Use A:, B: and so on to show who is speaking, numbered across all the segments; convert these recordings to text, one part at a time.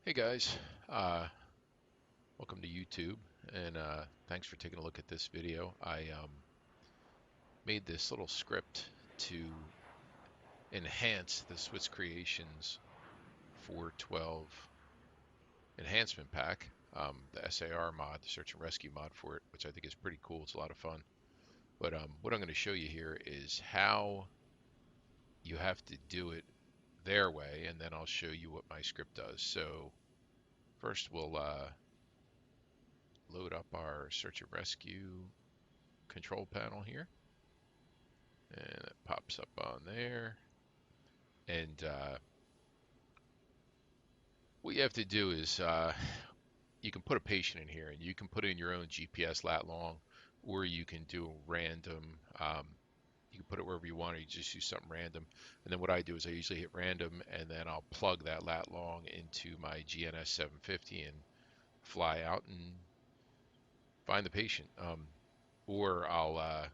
A: Hey guys, welcome to YouTube, and thanks for taking a look at this video. I made this little script to enhance the Swiss Creations 412 Enhancement Pack, the SAR mod, the search and rescue mod for it, which I think is pretty cool. It's a lot of fun. But what I'm going to show you here is how you have to do it their way, and then I'll show you what my script does. So first we'll load up our search and rescue control panel here, and it pops up on there. And what you have to do is you can put a patient in here, and you can put in your own GPS lat long, or you can do a random. You can put it wherever you want, or you just use something random. And then what I do is I usually hit random, and then I'll plug that lat long into my GNS 750 and fly out and find the patient. Or I'll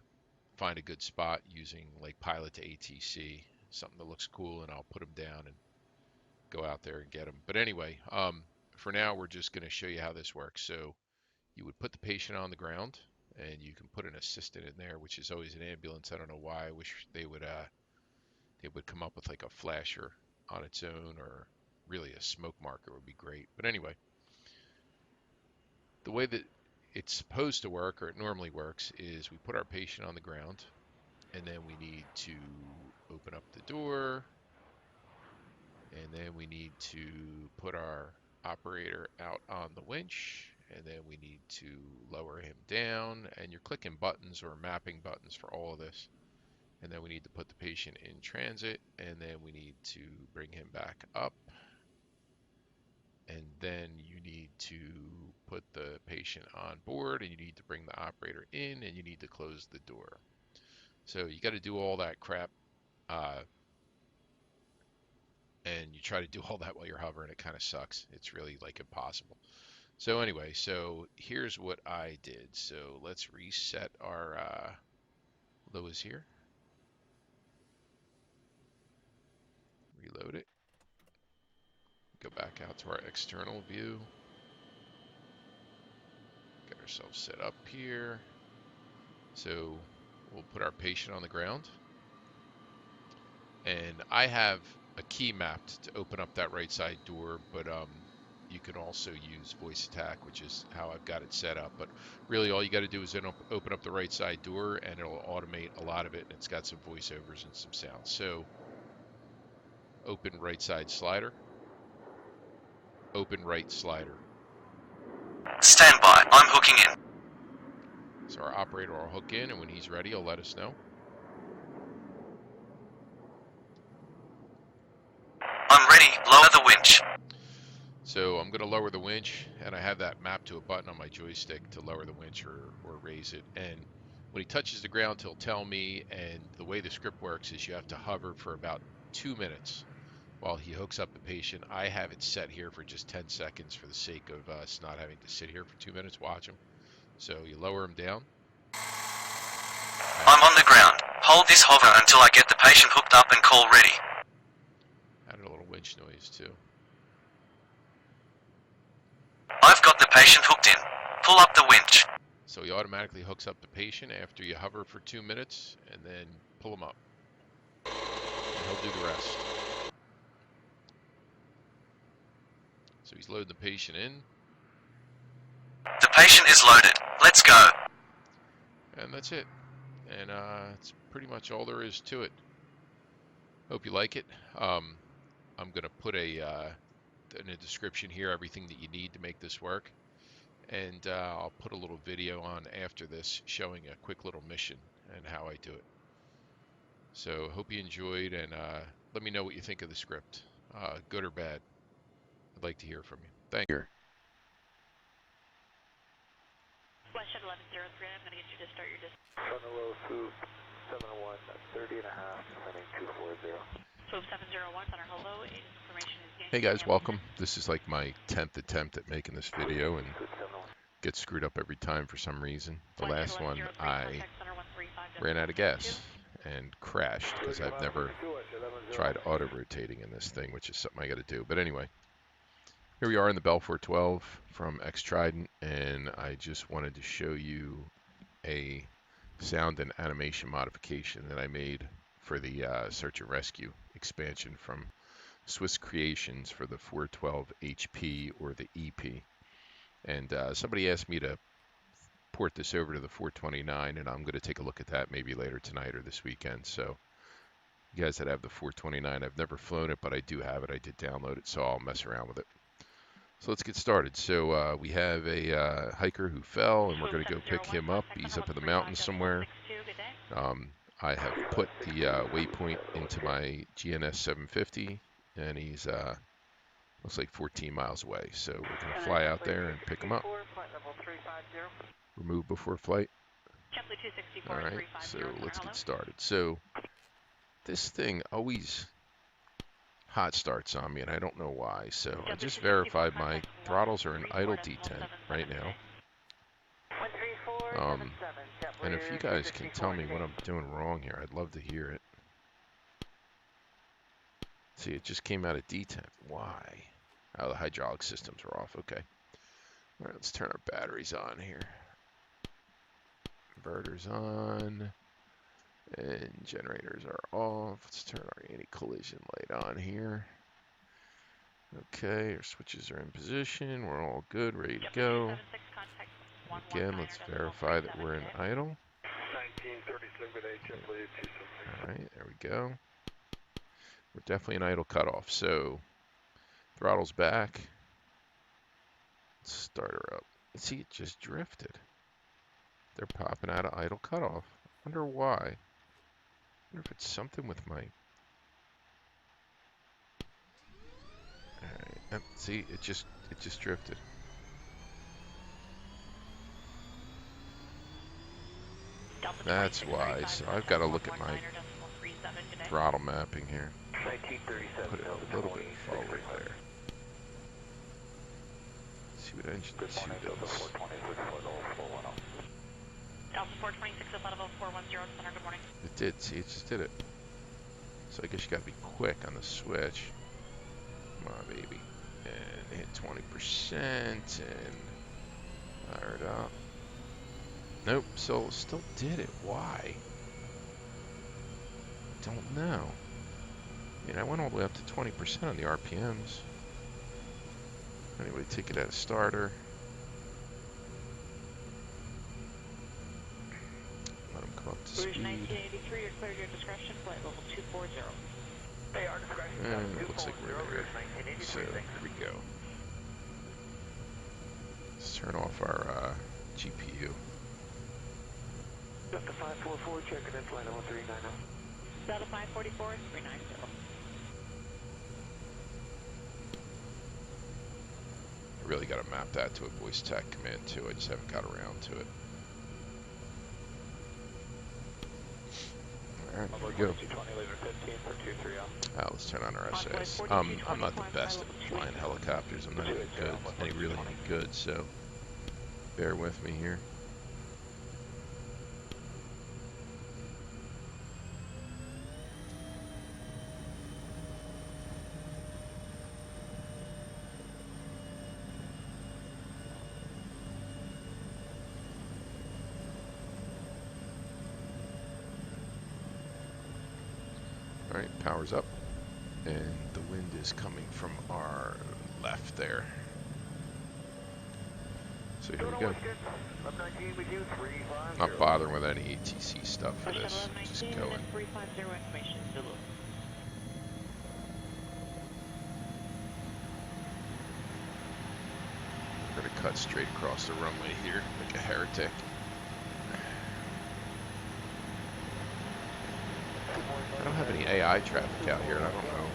A: find a good spot using like Pilot to ATC, something that looks cool, and I'll put them down and go out there and get them. But anyway, for now, we're just going to show you how this works. So you would put the patient on the ground, and you can put an assistant in there, which is always an ambulance. I don't know why. I wish they would come up with like a flasher on its own, or really a smoke marker would be great. But anyway, the way that it's supposed to work, or it normally works, is we put our patient on the ground, and then we need to open up the door, and then we need to put our operator out on the winch, and then we need to lower him down, and you're clicking buttons or mapping buttons for all of this. And then we need to put the patient in transit, and then we need to bring him back up, and then you need to put the patient on board, and you need to bring the operator in, and you need to close the door. So you got to do all that crap, and you try to do all that while you're hovering. It kind of sucks. It's really like impossible. So anyway, so here's what I did. So let's reset our Lois here. Reload it. Go back out to our external view. Get ourselves set up here. So we'll put our patient on the ground. And I have a key mapped to open up that right side door, but you can also use voice attack, which is how I've got it set up. But really all you got to do is then open up the right side door, and it'll automate a lot of it, and it's got some voiceovers and some sounds. So open right side slider, open right slider.
B: Stand by, I'm hooking in.
A: So our operator will hook in, and when he's ready, he'll let us know.
B: I'm ready, lower the winch.
A: So I'm going to lower the winch, and I have that mapped to a button on my joystick to lower the winch or raise it. And when he touches the ground, he'll tell me, and the way the script works is you have to hover for about 2 minutes while he hooks up the patient. I have it set here for just 10 seconds for the sake of us not having to sit here for 2 minutes, watch him. So you lower him down.
B: I'm on the ground. Hold this hover until I get the patient hooked up and call ready.
A: Added a little winch noise too.
B: I've got the patient hooked in. Pull up the winch.
A: So he automatically hooks up the patient after you hover for 2 minutes, and then pull him up. And he'll do the rest. So he's loading the patient in.
B: The patient is loaded. Let's go.
A: And that's it. And it's pretty much all there is to it. Hope you like it. I'm going to put in a description here everything that you need to make this work. And I'll put a little video on after this showing a quick little mission and how I do it. So hope you enjoyed, and let me know what you think of the script, good or bad. I'd like to hear from you. Thank you.
C: Western 1103, I'm going to get you to start your distance.
D: Sunlow Swoop 701, 30 and a half, landing 240.
C: Swoop 701, Center, hello, information is gained.
A: Hey guys, welcome. This is like my 10th attempt at making this video, and gets screwed up every time for some reason. The last one I ran out of gas and crashed because I've never tried auto rotating in this thing, which is something I got to do. But anyway, Here we are in the Bell 412 from X-Trident, and I just wanted to show you a sound and animation modification that I made for the search and rescue expansion from Swiss Creations for the 412 HP or the EP. And somebody asked me to port this over to the 429, and I'm going to take a look at that maybe later tonight or this weekend. So you guys that have the 429, I've never flown it, but I do have it. I did download it, so I'll mess around with it. So let's get started. So we have a hiker who fell, and we're going to go pick him up. He's up in the mountains somewhere. I have put the waypoint into my GNS 750, and he's looks like 14 miles away. So we're going to fly out there and pick him up. Remove before flight. All right, so let's get started. So this thing always hot starts on me, and I don't know why. So I just verified my throttles are in idle detent right now. And if you guys can tell me what I'm doing wrong here, I'd love to hear it. See, it just came out of detent. Why? Oh, the hydraulic systems are off. Okay. All right, let's turn our batteries on here. Inverters on. And generators are off. Let's turn our anti-collision light on here. Okay, our switches are in position. We're all good, ready to go. Again, let's verify that we're in idle. Alright, there we go. We're definitely in idle cutoff. So, throttle's back. Let's start her up. See, it just drifted. They're popping out of idle cutoff. Wonder why. Wonder if it's something with my... Alright, see, it just drifted. That's why. So I've got to look at my throttle mapping here. Put it a little bit forward there. See what engine 2 does.
C: Alpha 426 is level 410 center, good morning.
A: It did, see, it just did it. So I guess you gotta be quick on the switch. Come on, baby. And hit 20% and fire it up. Nope, so still did it. Why? Don't know. I mean, I went all the way up to 20% on the RPMs. Anyway, take it out of starter. Let him come up to speed.
C: 1983, you're cleared your discretion, flight level 240.
A: And it looks like we're there. So, here we go. Let's turn off our GPU.
D: Delta 544, checking in flight level 390.
C: Delta 544 is 390.
A: I really got to map that to a voice tech command too. I just haven't got around to it. Alright, here we go. Let's turn on our SAS. I'm not the best at flying helicopters. I'm not even really good, so bear with me here. Alright, power's up, and the wind is coming from our left there. So here we go. Not bothering with any ATC stuff for this, just going. We're gonna cut straight across the runway here, like a heretic. I don't have any AI traffic out here, and I don't know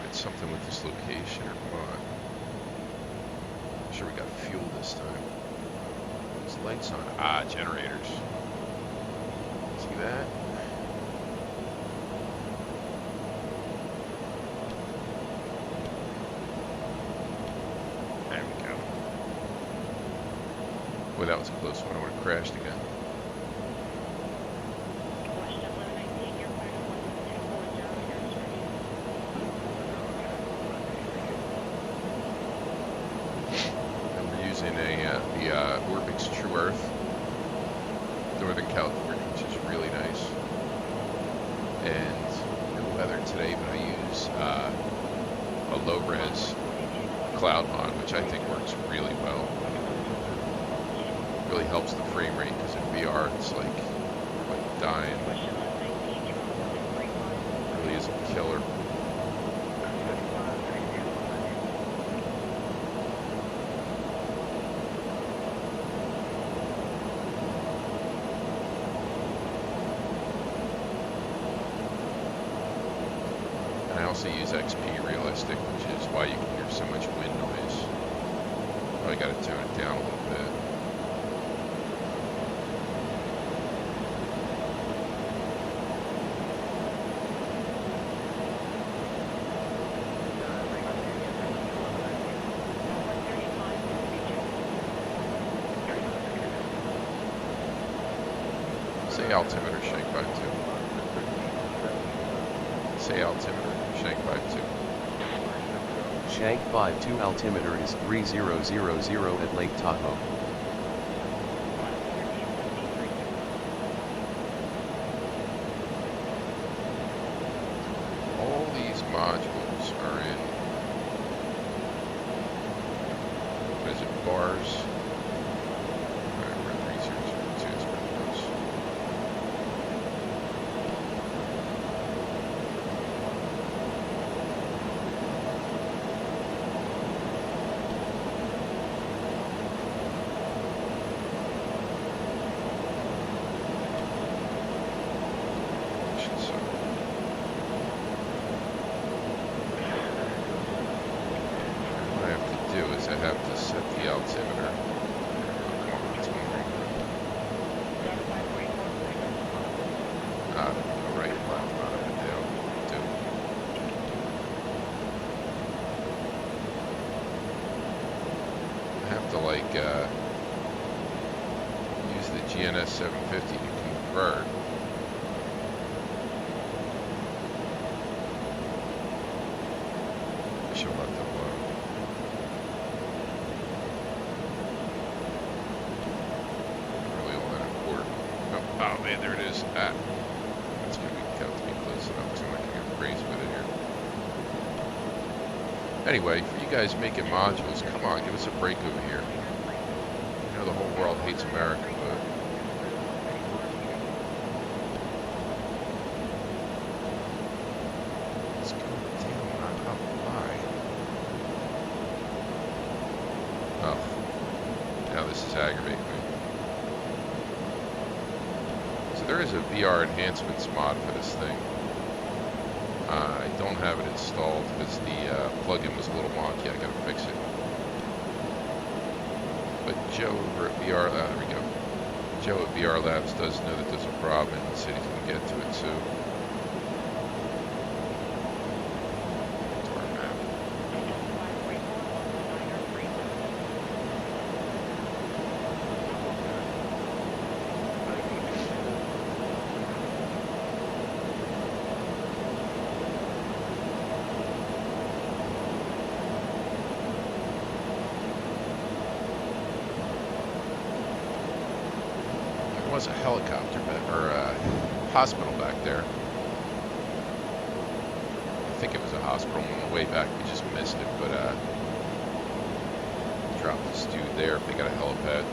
A: if it's something with this location or what. I'm sure we got fuel this time. These lights on. Ah, generators. See that? There we go. Boy, that was a close one. I would have crashed again. the ORBX True Earth, Northern California, which is really nice. And no weather today, but I use a low-res cloud mod, which I think works really well. Really helps the frame rate because in VR it's like dying. Really is a killer. And I also use XP Realistic, which is why you can hear so much wind noise. Probably got to tone it down a little bit. Say altimeter, shank 5-2. Say altimeter, shank 5-2.
E: Shank 5-2 altimeter is 3000 at Lake Tahoe.
A: All these modules are in, what is it, bars? Alright, we're at 3002, it's pretty close. What I have to do is I have to set the altimeter. Oh, come on, it's moving. Go right, left, up and down. Do. I have to like use the GNS 750 to convert. I should let them load. Really all that important. Oh man, there it is. Ah, it's gonna be got to be close enough because I'm not gonna go crazy with it here. Anyway, for you guys making modules, come on, give us a break over here. I know the whole world hates America, but let's go down, not up high. Oh, now this is aggravating me. So there is a VR enhancements mod for this thing. I don't have it installed because the plugin was a little wonky. I gotta fix it. But Joe over at VR, there we go. Joe at VR Labs does know that there's a problem and he said he's gonna get to it too. To our map. There was a helicopter or a hospital back there. I think it was a hospital on the way back. We just missed it, but dropped this dude there if they got a helipad.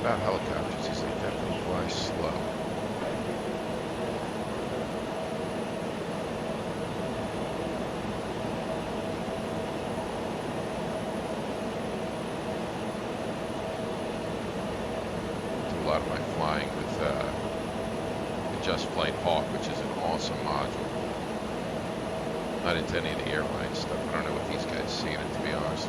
A: About helicopters is they definitely fly slow. Do a lot of my flying with the Just Flight Hawk, which is an awesome module. Not into any of the airline stuff. I don't know what these guys see in it, to be honest.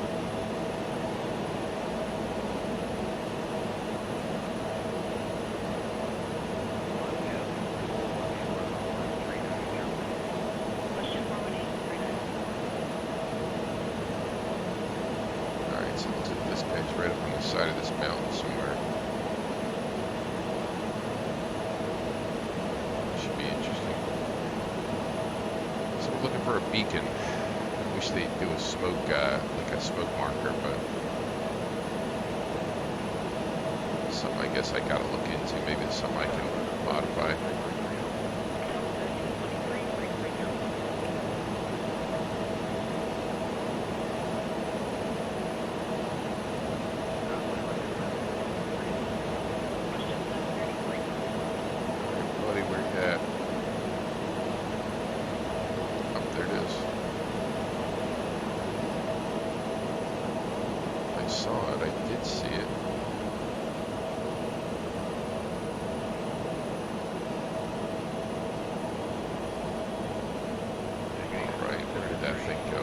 A: side of this mountain somewhere. Should be interesting. So we're looking for a beacon. I wish they'd do a smoke, like a smoke marker, but something I guess I gotta look into. Maybe it's something I can modify. Buddy, where you at? Oh, there it is. I saw it. I did see it.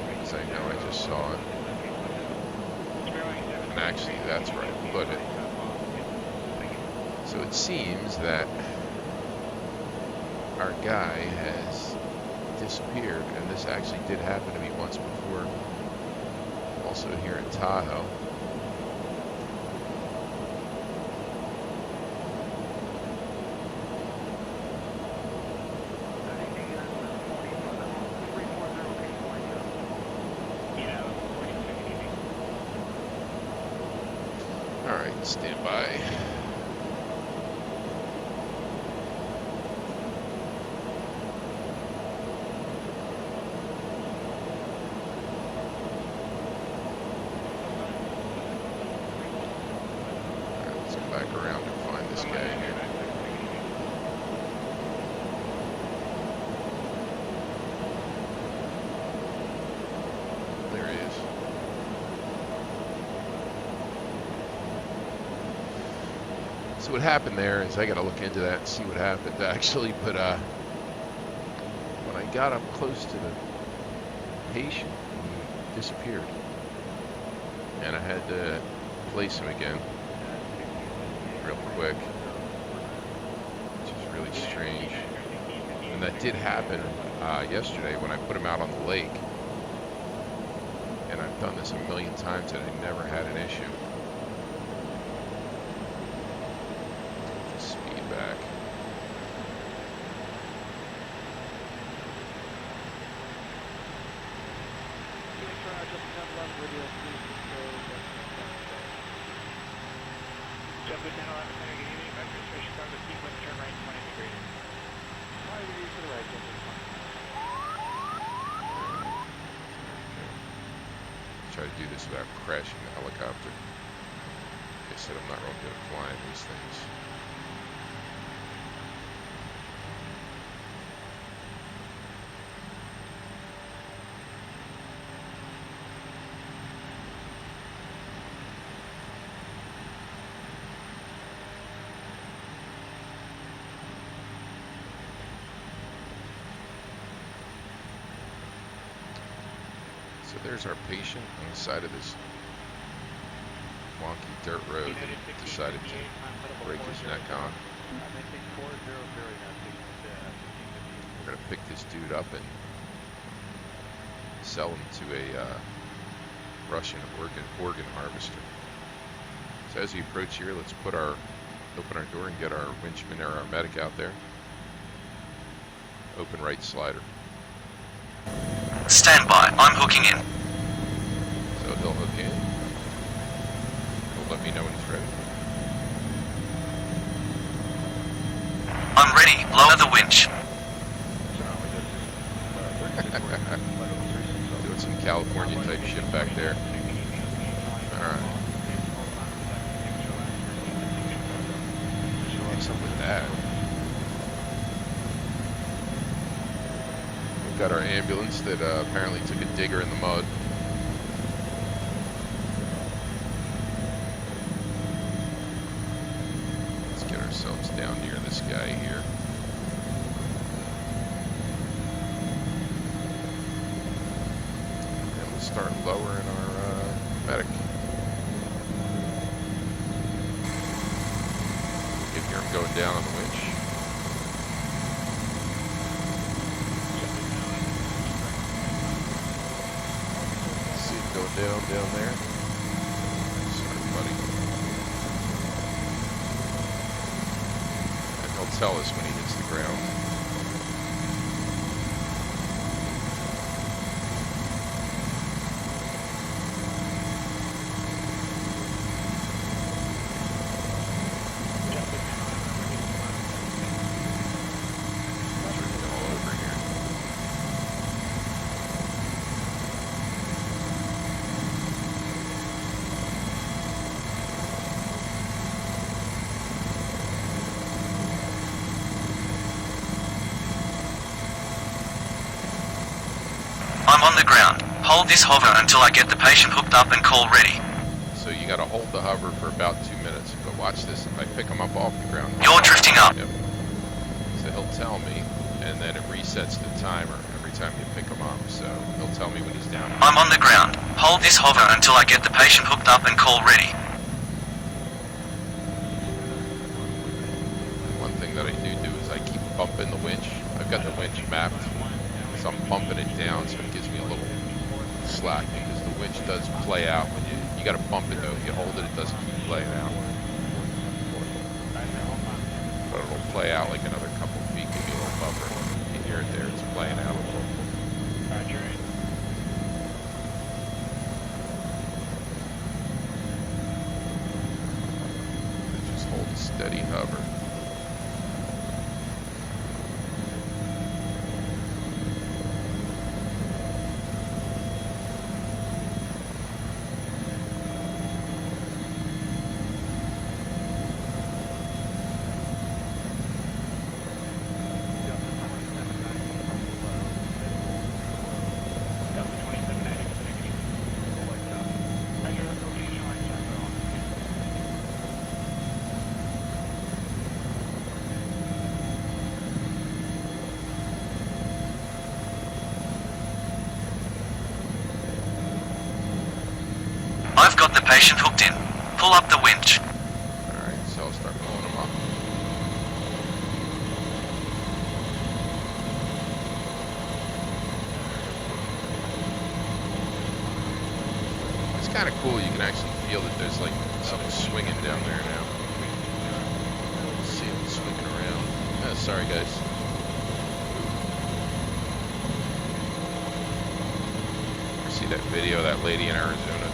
A: Because I know I just saw it. And actually, that's where I put it. So it seems that our guy has disappeared, and this actually did happen to me once before, also here in Tahoe. Alright, stand by. Alright, let's go back around and find this guy here. There he is. So what happened there is I got to look into that and see what happened actually, but when I got up close to the patient, he disappeared, and I had to place him again real quick, which is really strange. And that did happen yesterday when I put him out on the lake, and I've done this a million times and I never had an issue. Back. Try to do this without crashing the helicopter. Like I said, I'm not really good at flying these things. So there's our patient on the side of this wonky dirt road that decided to break his neck on. We're going to pick this dude up and sell him to a Russian organ harvester. So as we approach here, let's open our door and get our winchman or our medic out there. Open right slider.
B: Stand by, I'm hooking in.
A: So he'll hook in. He'll let me know when he's ready.
B: I'm ready, lower the winch.
A: Doing some California type shit back there. Alright. What's up with that? Got our ambulance that apparently took a digger in the mud. Let's get ourselves down near this guy here. And we'll start lowering our medic. You can hear him going down on the winch. Down there. Sorry, buddy. He'll tell us when he hits the ground. Drifting all over here.
B: I'm on the ground. Hold this hover until I get the patient hooked up and call ready.
A: So you got to hold the hover for about 2 minutes. But watch this. If I pick him up off the ground,
B: You're drifting up.
A: Yep. So he'll tell me, and then it resets the timer every time you pick him up. So he'll tell me when he's down.
B: I'm on the ground. Hold this hover until I get the patient hooked up and call ready.
A: One thing that I do is I keep bumping the winch. I've got the winch mapped, so I'm bumping it down so it gives me a little slack because the winch does play out when you got to bump it though. If you hold it, it doesn't keep playing out. But it'll play out like another couple feet, give you a little buffer. You hear it there, it's playing out a little. Just hold a steady hover.
B: I've got the patient hooked in. Pull up the winch.
A: Alright, so I'll start pulling them up. It's kind of cool, you can actually feel that there's like something swinging down there now. See it swinging around. Oh, sorry guys. See that video of that lady in Arizona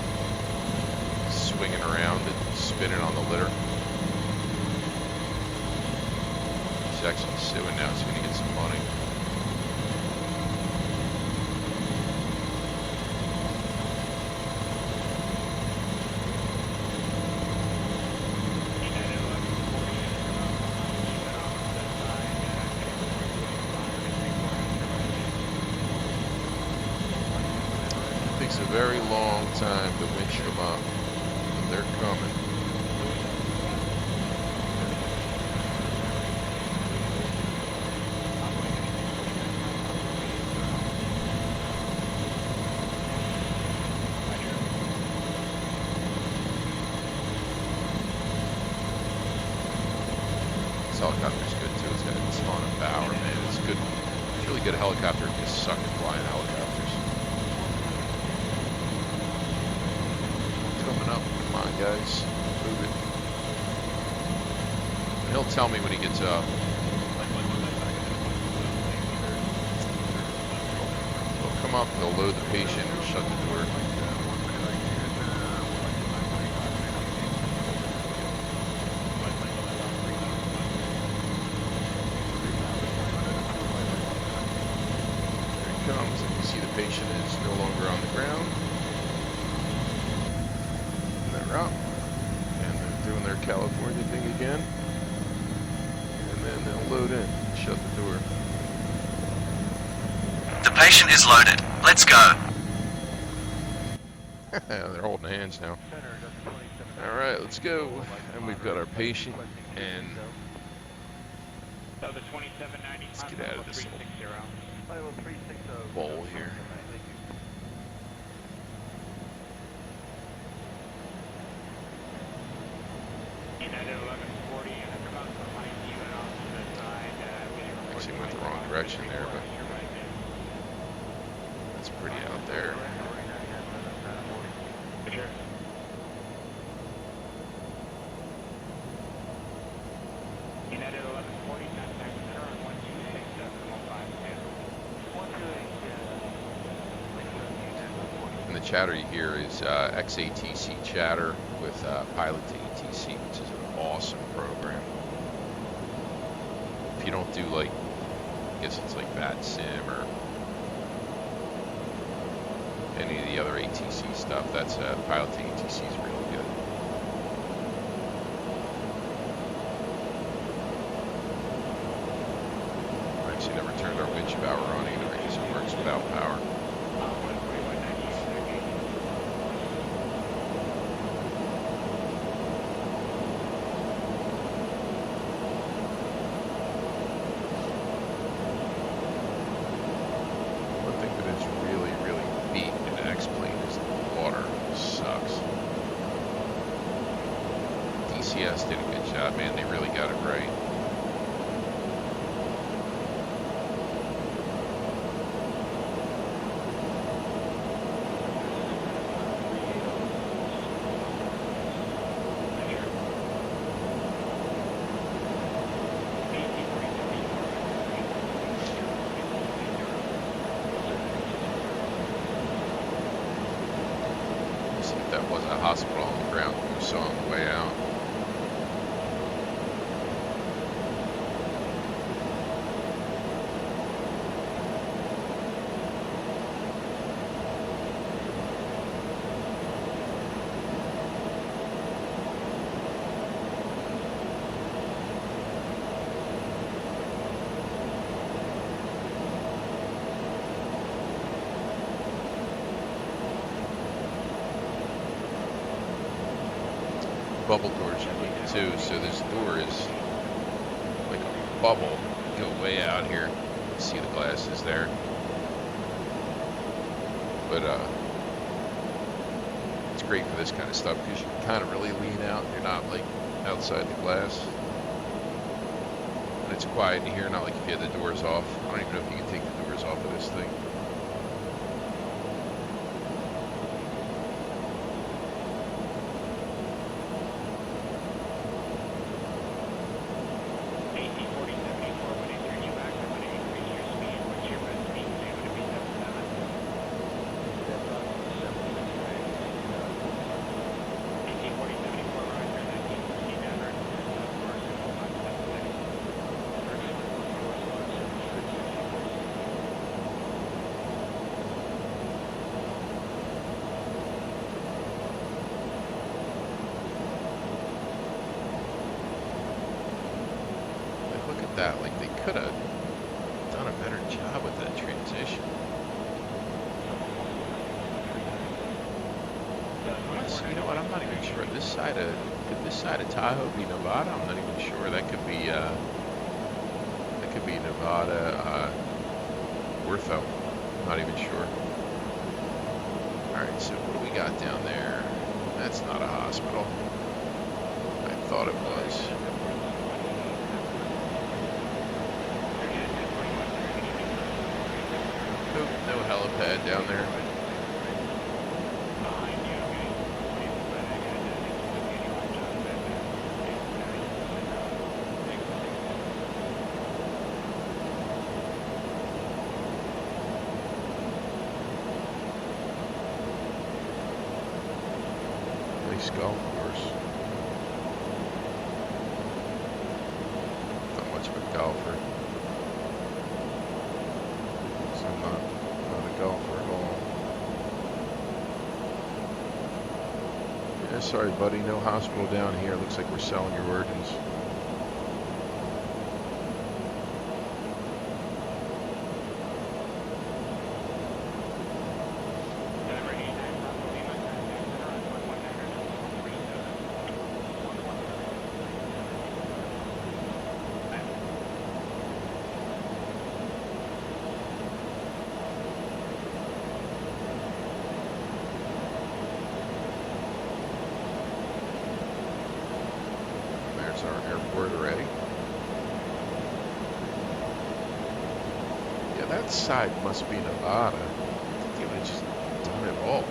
A: swinging around and spinning on the litter? She's actually suing now. She's going to get some money. It takes a very long time to winch them up. They're coming. This helicopter's good too. It's got a ton of power, man. It's good. It's a really good helicopter. You just suck at flying helicopters. Coming up. Come on, guys. Move it. And he'll tell me when he gets up. He'll come up, he'll load the patient, and shut the door. Here he comes, and you see the patient is no longer on the ground. They're up, and they're doing their California thing again, and then they'll load in and shut the door.
B: The patient is loaded. Let's go.
A: They're holding hands now. Alright, let's go. And we've got our patient, and let's get out of this little bowl here. Actually went the wrong direction there, but that's pretty out there. chatter you hear is XATC chatter with Pilot to ATC, which is an awesome program. If you don't do like, I guess it's like VATSIM or any of the other ATC stuff, that's Pilot to ATC is really good. I actually never turned our winch power on either. I guess it works without power. One thing that is really, really beat in an X-plane is the water. It sucks. DCS did a good job, man. They really got it right. See if that wasn't a hospital on the ground we saw on the way out. Bubble doors are neat too, so this door is like a bubble. Go way out here, see the glasses there. But it's great for this kind of stuff because you can kind of really lean out. You're not like outside the glass, and it's quiet in here. Not like if you had the doors off. I don't even know if you can take the doors off of this thing. That like they could have done a better job with that transition. Honestly, you know what? I'm not even sure. Could this side of Tahoe be Nevada? I'm not even sure. That could be Nevada, Ortho. Not even sure. All right, so what do we got down there? That's not a hospital. I thought it was. No helipad down there. Nice golf course. Not much of a golfer. So I'm not a golfer at all. Yeah, sorry buddy, no hospital down here. Looks like we're selling your organs. Our airport already. Yeah, that side must be Nevada. I think they would have just done it all.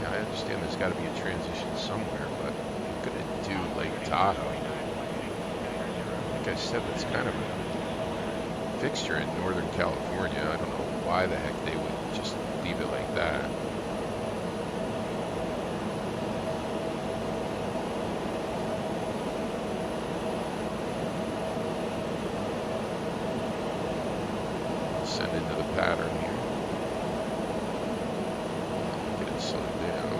A: I understand there's got to be a transition somewhere, but you're gonna do Tahoe. Like I said, it's kind of a fixture in Northern California. I don't know why the heck they would just leave it like that. Send into the pattern here. Get it slowed down.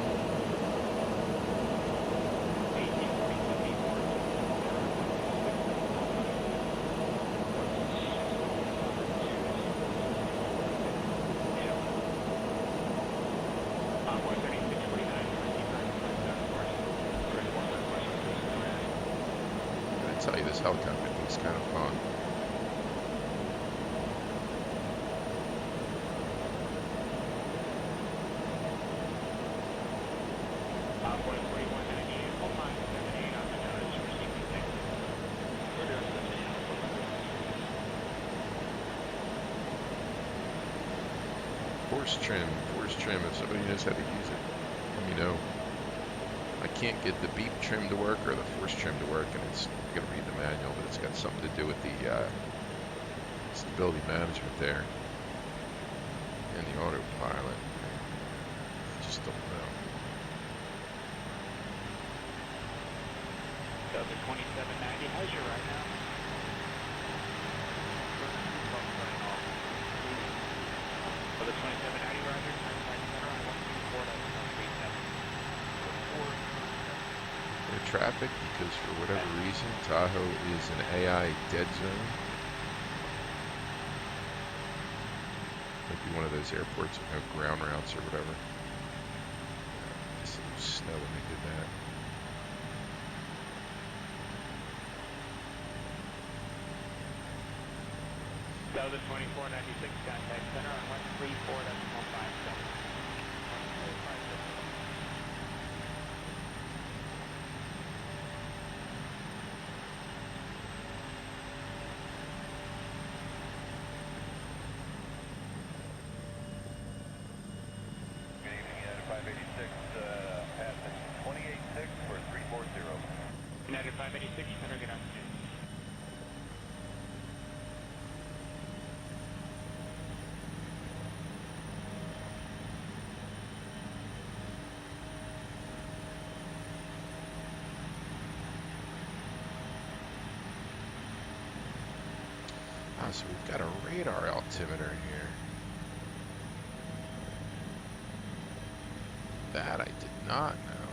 A: I tell you, this helicopter thing's kind of fun. Force trim, if somebody knows how to use it, let me know. I can't get the beep trim to work or the force trim to work, and it's, I'm going to read the manual, but it's got something to do with the stability management there and the autopilot. I just don't know.
D: Delta 2790, how's your right now? Delta 2790, roger.
A: Air traffic, because for whatever reason, Tahoe is an AI dead zone. Might be one of those airports with no ground routes or whatever. This little snow when they did that.
D: Delta 2496, contact center on 134.57. United 586, center, good afternoon.
A: So we've got a radar altimeter here. That I did not know.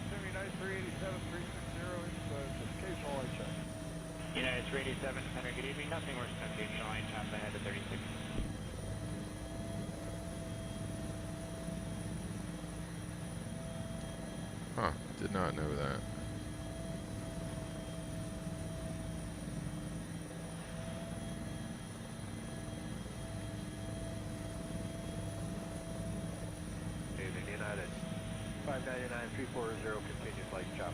D: 79387, 360 is United 387, center, good evening. Nothing worse than occasional line chop ahead to 36.
A: Huh, did not know that.
D: United 599, 340, continued light chop.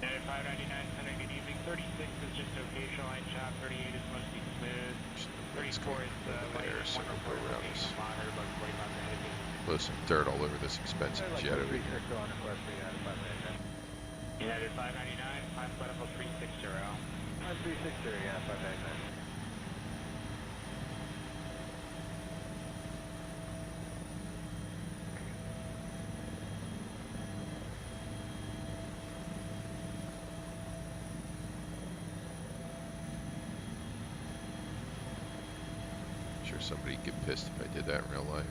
D: United 599, center, good evening. 36 is just occasional line chop. 38 is mostly smooth. 34 is light.
A: So we'll go around this.
D: Monitor about 45 minutes.
A: Blow some dirt all over this expensive jet over here.
D: United 599, climb level 360. 360, yeah, 599.
A: Sure somebody'd get pissed if I did that in real life.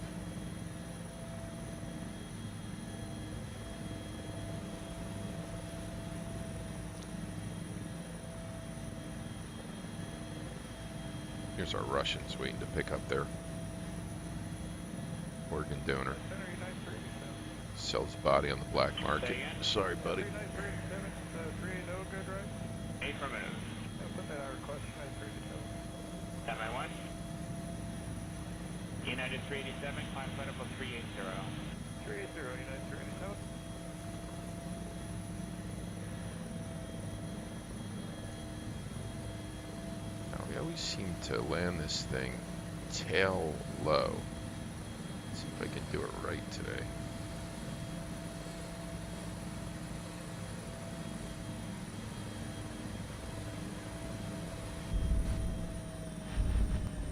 A: Here's our Russians waiting to pick up their organ donor. Sells body on the black market. Sorry, buddy.
D: 8 for minute. Standby 1. United 387, climb flight level 380. 380, United 387.
A: Now, we always seem to land this thing tail low. Let's see if I can do it right today.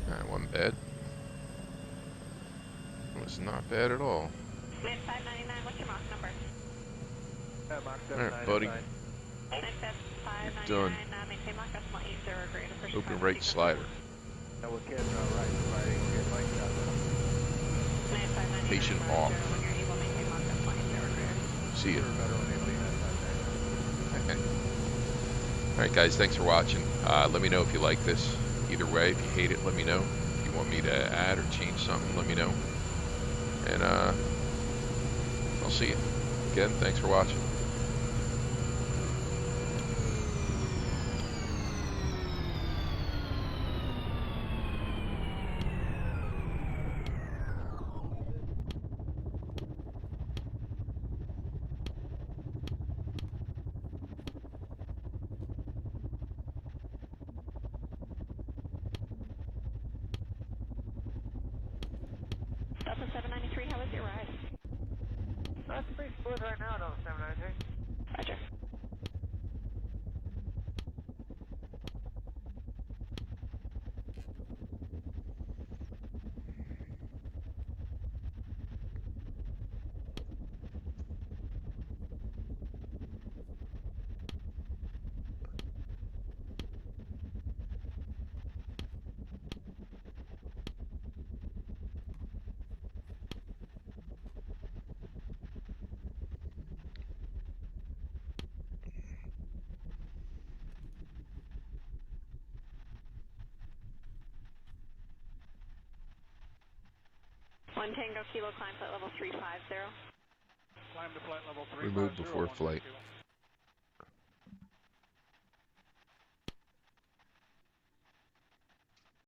A: That wasn't bad. It was not bad at all.
C: Man 599, what's your Mach number?
D: Mach
A: All right,
D: 79
A: buddy.
D: assigned.
A: Done.
C: Maintain Mach decimal 80 grade.
A: Open right slider.
D: Now we're getting right, Friday, we're getting light shot.
A: Patient off. See you. Alright guys, thanks for watching. Let me know if you like this. Either way, if you hate it, let me know. If you want me to add or change something, let me know. And I'll see you. Again, thanks for watching.
C: Delta 793, how was your ride?
D: That's pretty smooth right now, Delta 793.
C: Roger. One Tango Kilo climb flight level 350.
D: Climb to flight level 350.
A: Remove before flight.